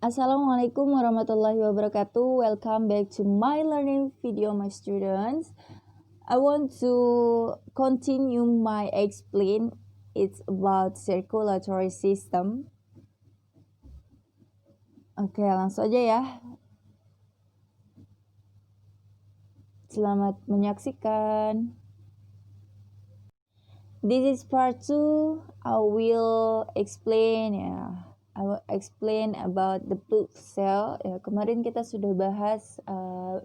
Assalamualaikum warahmatullahi wabarakatuh. Welcome back to my learning video, my students. I want to continue my explain. It's about circulatory system. Oke, langsung aja ya. Selamat menyaksikan. This is part 2. I will explain about the blood cell. Ya, kemarin kita sudah bahas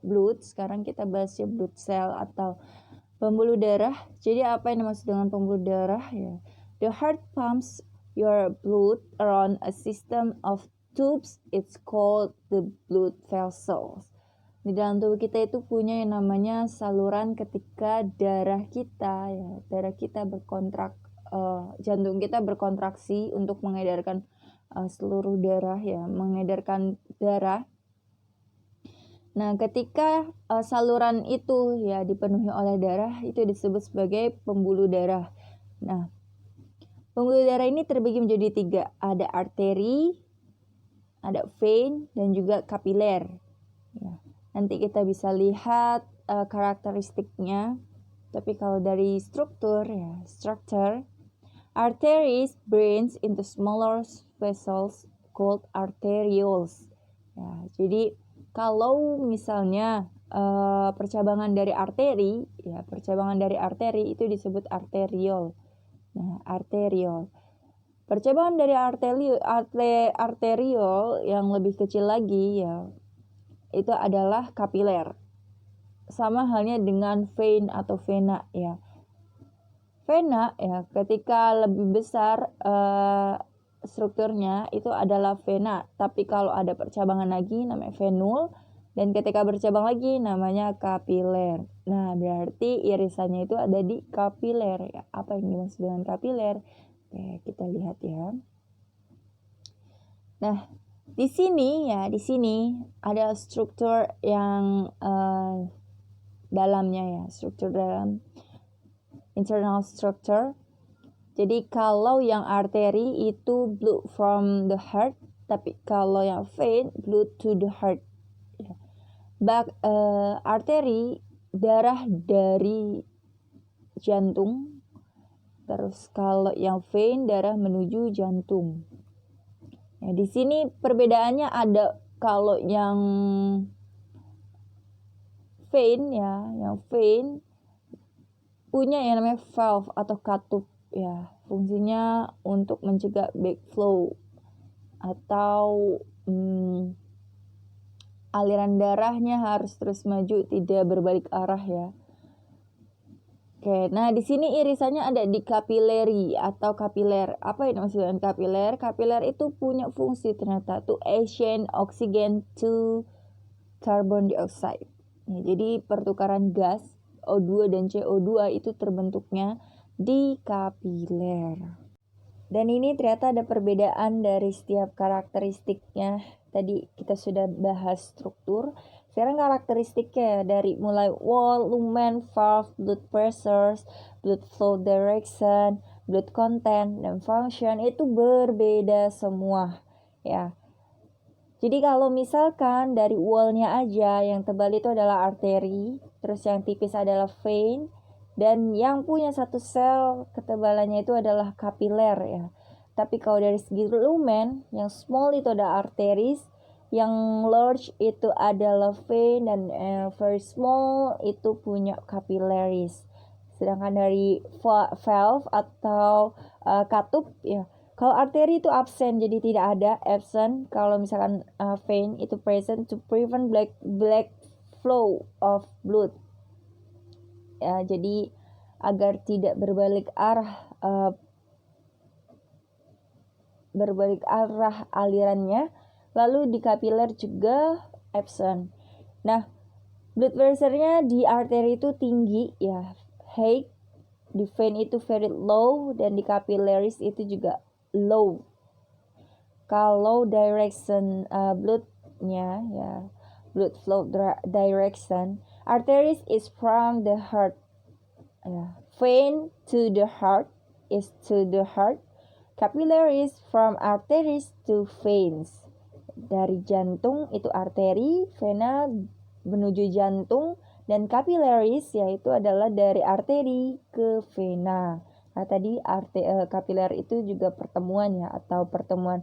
blood, sekarang kita bahas ya blood cell atau pembuluh darah. Jadi apa yang dimaksud dengan pembuluh darah ya? The heart pumps your blood around a system of tubes. It's called the blood vessels. Di dalam tubuh kita itu punya yang namanya saluran ketika darah kita jantung kita berkontraksi untuk mengedarkan seluruh darah ya, mengedarkan darah. Nah, ketika saluran itu ya dipenuhi oleh darah, itu disebut sebagai pembuluh darah. Nah, pembuluh darah ini terbagi menjadi 3. Ada arteri, ada vein, dan juga kapiler. Ya, nanti kita bisa lihat karakteristiknya. Tapi kalau dari struktur, arteries branch into smaller vessels called arterioles. Ya, jadi kalau misalnya percabangan dari arteri itu disebut arteriol. Nah, arteriol. Percabangan dari arteriol yang lebih kecil lagi ya, itu adalah kapiler. Sama halnya dengan vein atau vena ya. Vena ya, ketika lebih besar strukturnya itu adalah vena, tapi kalau ada percabangan lagi namanya venul, dan ketika bercabang lagi namanya kapiler. Nah, berarti irisannya itu ada di kapiler ya. Apa yang dimaksud dengan kapiler? Oke, kita lihat ya. Nah, di sini ada struktur yang dalamnya ya, struktur dalam, internal structure. Jadi kalau yang arteri itu blood from the heart, tapi kalau yang vein blood to the heart. Arteri darah dari jantung, terus kalau yang vein darah menuju jantung. Nah, di sini perbedaannya ada, kalau yang vein punya yang namanya valve atau katup ya, fungsinya untuk mencegah backflow atau aliran darahnya harus terus maju, tidak berbalik arah ya. Oke, nah di sini irisannya ada di kapilari atau kapiler. Apa yang dimaksud dengan kapiler? Kapiler itu punya fungsi ternyata to exchange oxygen to carbon dioxide. Ya, jadi pertukaran gas O2 dan CO2 itu terbentuknya di kapiler. Dan ini ternyata ada perbedaan dari setiap karakteristiknya. Tadi kita sudah bahas struktur. Sekarang karakteristiknya dari mulai wall, lumen, valve, blood pressures, blood flow direction, blood content, dan function itu berbeda semua ya. Jadi kalau misalkan dari wallnya aja, yang tebal itu adalah arteri, terus yang tipis adalah vein, dan yang punya satu sel ketebalannya itu adalah kapiler ya. Tapi kalau dari segi lumen, yang small itu ada arteries, yang large itu adalah vein, dan very small itu punya capillaries. Sedangkan dari valve atau katup ya, kalau arteri itu absen, jadi tidak ada, absent. Kalau misalkan vein itu present to prevent black flow of blood. Ya, jadi agar tidak berbalik arah alirannya. Lalu di kapiler juga absent. Nah, blood pressure-nya di arteri itu tinggi ya, high. Di vein itu very low, dan di capillaries itu juga low. Kalau direction bloodnya ya, blood flow direction, arteries is from the heart, vein to the heart is to the heart, capillaries from arteries to veins. dari jantung itu arteri, vena menuju jantung, dan capillaries yaitu adalah dari arteri ke vena. Nah, tadi kapiler itu juga pertemuan ya, atau pertemuan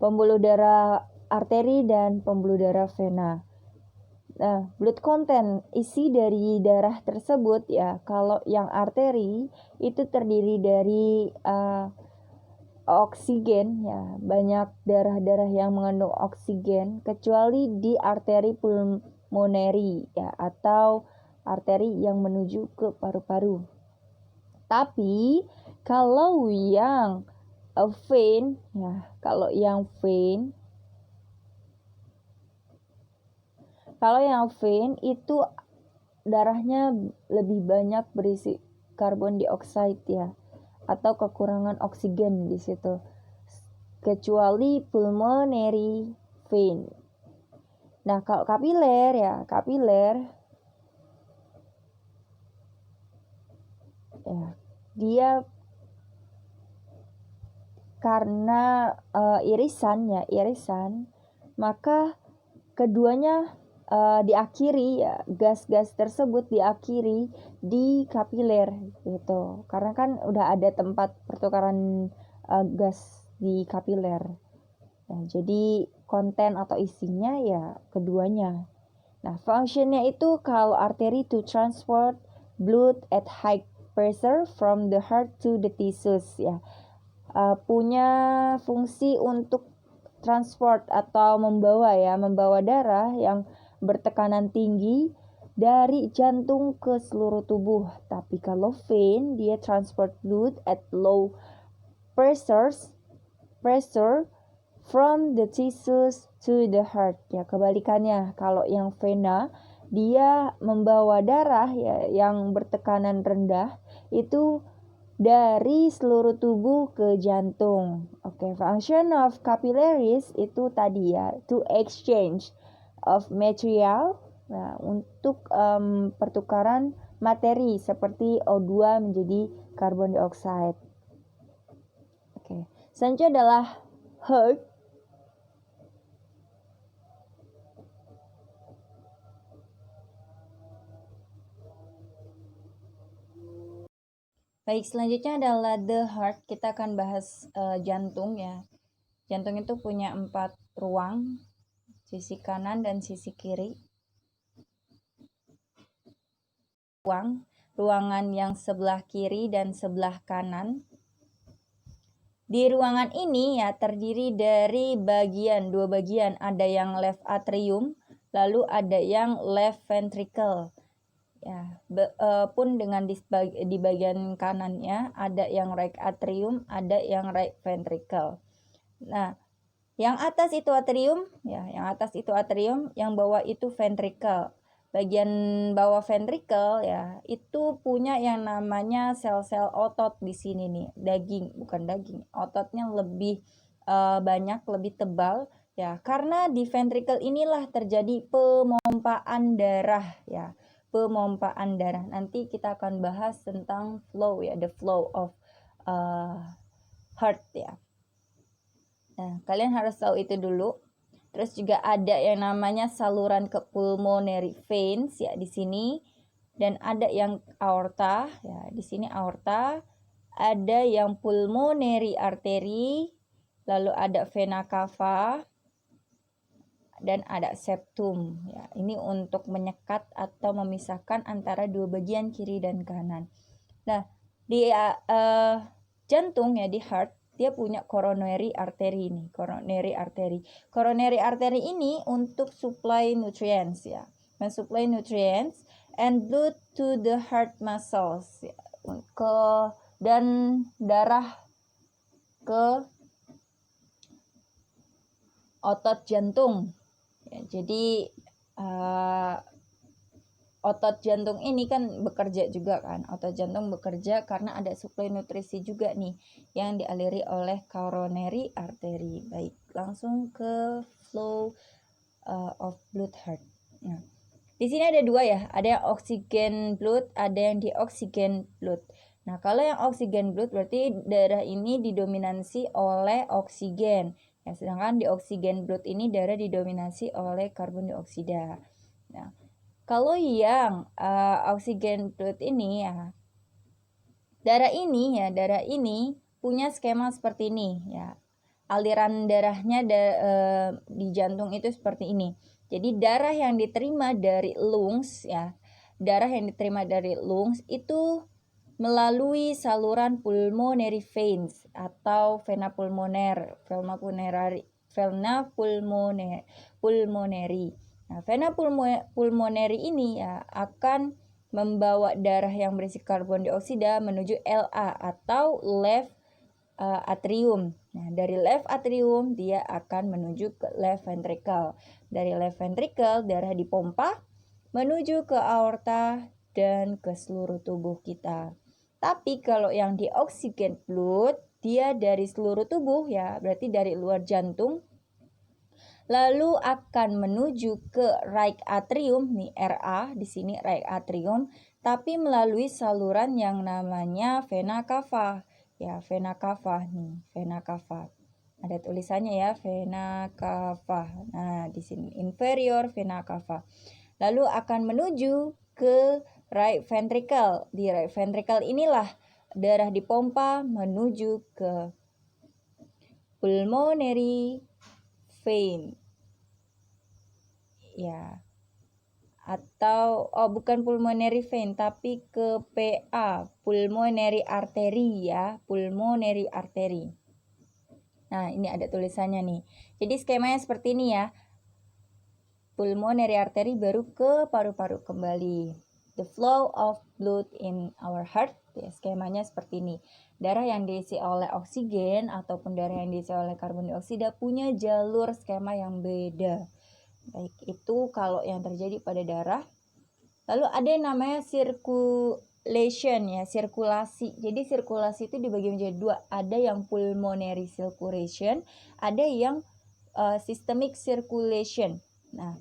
pembuluh darah arteri dan pembuluh darah vena. Nah, blood content, isi dari darah tersebut ya, kalau yang arteri itu terdiri dari oksigen ya, banyak darah-darah yang mengandung oksigen kecuali di arteri pulmoneri ya, atau arteri yang menuju ke paru-paru. Tapi kalau yang vein ya, kalau yang vein itu darahnya lebih banyak berisi karbon dioksida ya, atau kekurangan oksigen di situ. Kecuali pulmonary vein. Nah, kalau kapiler ya, dia karena irisan, maka keduanya diakhiri ya, gas-gas tersebut diakhiri di kapiler gitu. Karena kan udah ada tempat pertukaran gas di kapiler. Nah, jadi konten atau isinya ya keduanya. Nah, functionnya itu kalau arteri to transport blood at high pressure from the heart to the tissues ya. Punya fungsi untuk transport atau membawa darah yang bertekanan tinggi dari jantung ke seluruh tubuh. Tapi kalau vein dia transport blood at low pressure from the tissues to the heart ya. Kebalikannya, kalau yang vena dia membawa darah ya yang bertekanan rendah itu dari seluruh tubuh ke jantung. Oke, function of capillaries itu tadi ya, to exchange of material, nah, untuk pertukaran materi seperti O2 menjadi karbon dioksida. Oke, selanjutnya adalah heart. Baik, selanjutnya adalah the heart. Kita akan bahas jantung ya. Jantung itu punya 4 ruang, sisi kanan dan sisi kiri. Ruangan yang sebelah kiri dan sebelah kanan. Di ruangan ini ya terdiri dari dua bagian. Ada yang left atrium, lalu ada yang left ventricle. Ya, pun dengan di bagian kanannya ada yang right atrium, ada yang right ventricle. Nah, yang atas itu atrium, yang bawah itu ventricle. Bagian bawah ventricle ya, itu punya yang namanya sel-sel otot di sini nih, ototnya lebih banyak, lebih tebal ya, karena di ventricle inilah terjadi pemompaan darah ya. Nanti kita akan bahas tentang flow ya, the flow of heart ya. Nah, kalian harus tahu itu dulu. Terus juga ada yang namanya saluran ke pulmonary veins ya di sini, dan ada yang aorta ya di sini aorta, ada yang pulmonary artery, lalu ada vena cava, dan ada septum ya. Ini untuk menyekat atau memisahkan antara dua bagian kiri dan kanan. Nah, di jantung ya, di heart, dia punya coronary artery ini. Coronary artery ini untuk supply nutrients ya. Mensuplai nutrients and blood to the heart muscles ya. Dan darah ke otot jantung. Ya, jadi otot jantung ini kan bekerja juga kan. Otot jantung bekerja karena ada suplai nutrisi juga nih yang dialiri oleh coronary artery. Baik, langsung ke flow of blood heart. Nah, di sini ada dua ya, ada yang oksigen blood, ada yang deoksigen blood. Nah, kalau yang oksigen blood berarti darah ini didominasi oleh oksigen. Ya, sedangkan di oksigen blood ini darah didominasi oleh karbon dioksida. Nah, kalau yang oksigen blood ini ya, darah ini punya skema seperti ini ya. Aliran darahnya di jantung itu seperti ini. Jadi darah yang diterima dari lungs ya, darah yang diterima dari lungs itu melalui saluran pulmonary veins atau vena pulmoner, pulmonary. Nah, vena pulmonary ini ya akan membawa darah yang berisi karbon dioksida menuju LA atau left atrium. Nah, dari left atrium dia akan menuju ke left ventricle. Dari left ventricle darah dipompa menuju ke aorta dan ke seluruh tubuh kita. Tapi kalau yang di oksigen blood dia dari seluruh tubuh ya, berarti dari luar jantung lalu akan menuju ke right atrium nih, RA di sini right atrium, tapi melalui saluran yang namanya vena cava. Ya, vena cava nih, vena cava. Ada tulisannya ya, vena cava. Nah, di sini inferior vena cava. Lalu akan menuju ke right ventricle. Di right ventricle inilah darah dipompa menuju ke pulmonary vein. Ya. Atau bukan pulmonary vein tapi ke PA, pulmonary artery ya, pulmonary artery. Nah, ini ada tulisannya nih. Jadi skemanya seperti ini ya. Pulmonary artery baru ke paru-paru kembali. The flow of blood in our heart, ya, skemanya seperti ini. Darah yang diisi oleh oksigen ataupun darah yang diisi oleh karbon dioksida punya jalur skema yang beda. Baik, itu kalau yang terjadi pada darah. Lalu ada yang namanya circulation ya, sirkulasi. Jadi sirkulasi itu dibagi menjadi dua. Ada yang pulmonary circulation, ada yang systemic circulation. Nah,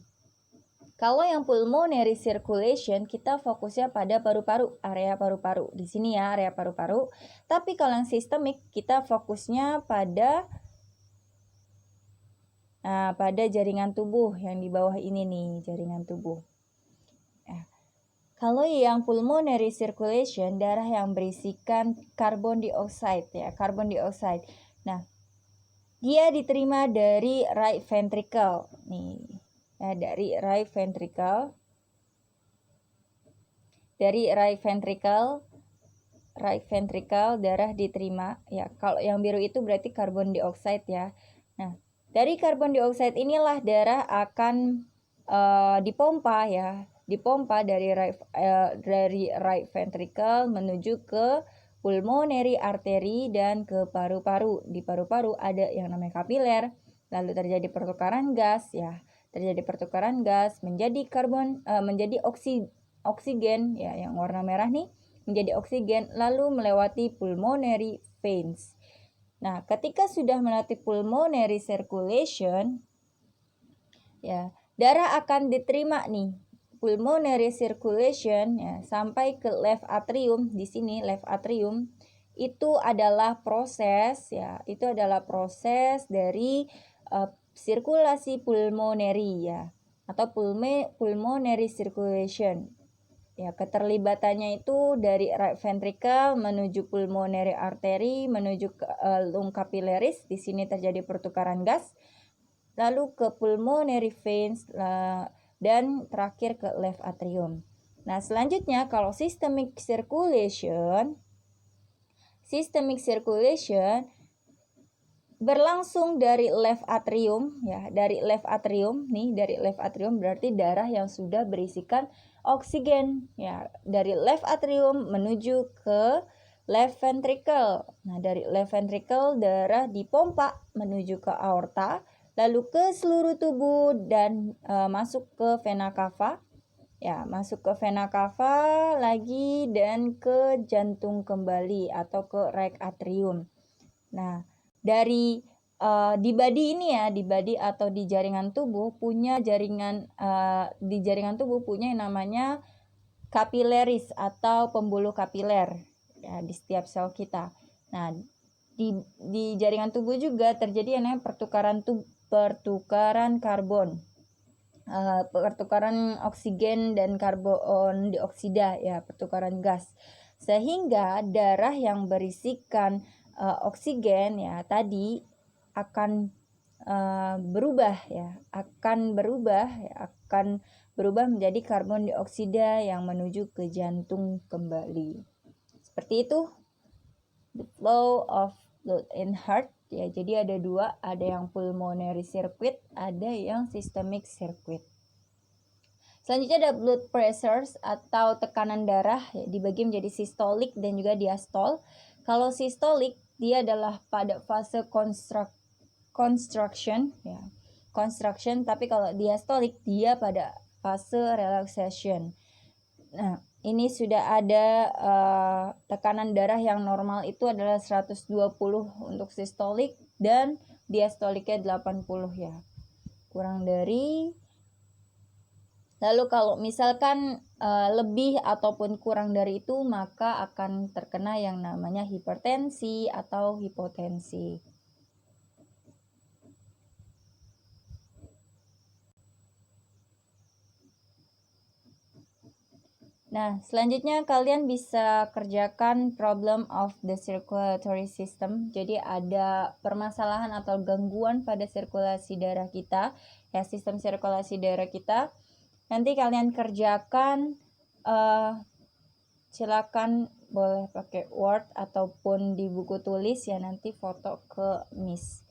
kalau yang pulmonary circulation kita fokusnya pada paru-paru, area paru-paru. Di sini ya, area paru-paru. Tapi kalau yang systemic kita fokusnya pada jaringan tubuh yang di bawah ini nih, jaringan tubuh. Kalau yang pulmonary circulation, darah yang berisikan karbon dioksida ya, karbon dioksida. Nah, dia diterima dari right ventricle nih. Ya, dari right ventricle. Dari right ventricle darah diterima ya. Kalau yang biru itu berarti karbon dioksida ya. Nah, dari karbon dioksida inilah darah akan dipompa ya. Dipompa dari right ventricle menuju ke pulmonary artery dan ke paru-paru. Di paru-paru ada yang namanya kapiler, lalu terjadi pertukaran gas ya. Terjadi pertukaran gas menjadi oksigen ya, yang warna merah nih menjadi oksigen lalu melewati pulmonary veins. Nah, ketika sudah melewati pulmonary circulation ya, darah akan diterima nih pulmonary circulation ya sampai ke left atrium. Di sini left atrium itu adalah proses ya, itu adalah proses dari sirkulasi pulmonary ya, atau pulmonary circulation. Ya, keterlibatannya itu dari right ventricle menuju pulmonary artery menuju ke lung capillaris. Di sini terjadi pertukaran gas. Lalu ke pulmonary veins dan terakhir ke left atrium. Nah, selanjutnya kalau systemic circulation berlangsung dari left atrium ya, dari left atrium berarti darah yang sudah berisikan oksigen ya, dari left atrium menuju ke left ventricle. Nah, dari left ventricle darah dipompa menuju ke aorta, lalu ke seluruh tubuh dan masuk ke vena cava. Ya, masuk ke vena cava lagi dan ke jantung kembali atau ke right atrium. Nah, dari di body ini ya, di body atau di jaringan tubuh punya di jaringan tubuh punya yang namanya capillaries atau pembuluh kapiler ya, di setiap sel kita. Nah, Di jaringan tubuh juga terjadi yang namanya pertukaran karbon, pertukaran oksigen dan karbon dioksida, ya, pertukaran gas, sehingga darah yang berisikan oksigen, ya, tadi akan berubah menjadi karbon dioksida yang menuju ke jantung kembali. Seperti itu the flow of blood in heart, ya. Jadi ada dua, ada yang pulmonary circuit, ada yang systemic circuit. Selanjutnya ada blood pressures atau tekanan darah, ya, dibagi menjadi systolic dan juga diastol. Kalau systolic dia adalah pada fase construction, ya, tapi kalau diastolic dia pada fase relaxation. Nah, ini sudah ada tekanan darah yang normal itu adalah 120 untuk sistolik dan diastoliknya 80, ya. Kurang dari. Lalu kalau misalkan lebih ataupun kurang dari itu, maka akan terkena yang namanya hipertensi atau hipotensi. Nah, selanjutnya kalian bisa kerjakan problem of the circulatory system. Jadi ada permasalahan atau gangguan pada sirkulasi darah kita, ya, sistem sirkulasi darah kita. Nanti kalian kerjakan, silakan boleh pakai Word ataupun di buku tulis, ya, nanti foto ke Miss.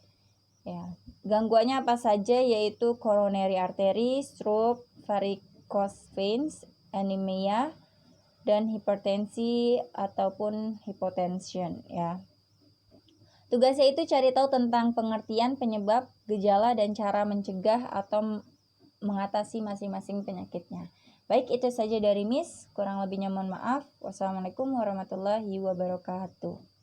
Ya, gangguannya apa saja, yaitu coronary artery, stroke, varicose veins, anemia, dan hipertensi ataupun hypotension, ya. Tugasnya itu cari tahu tentang pengertian, penyebab, gejala, dan cara mencegah atau mengatasi masing-masing penyakitnya. Baik, itu saja dari Miss. Kurang lebihnya mohon maaf. Wassalamualaikum warahmatullahi wabarakatuh.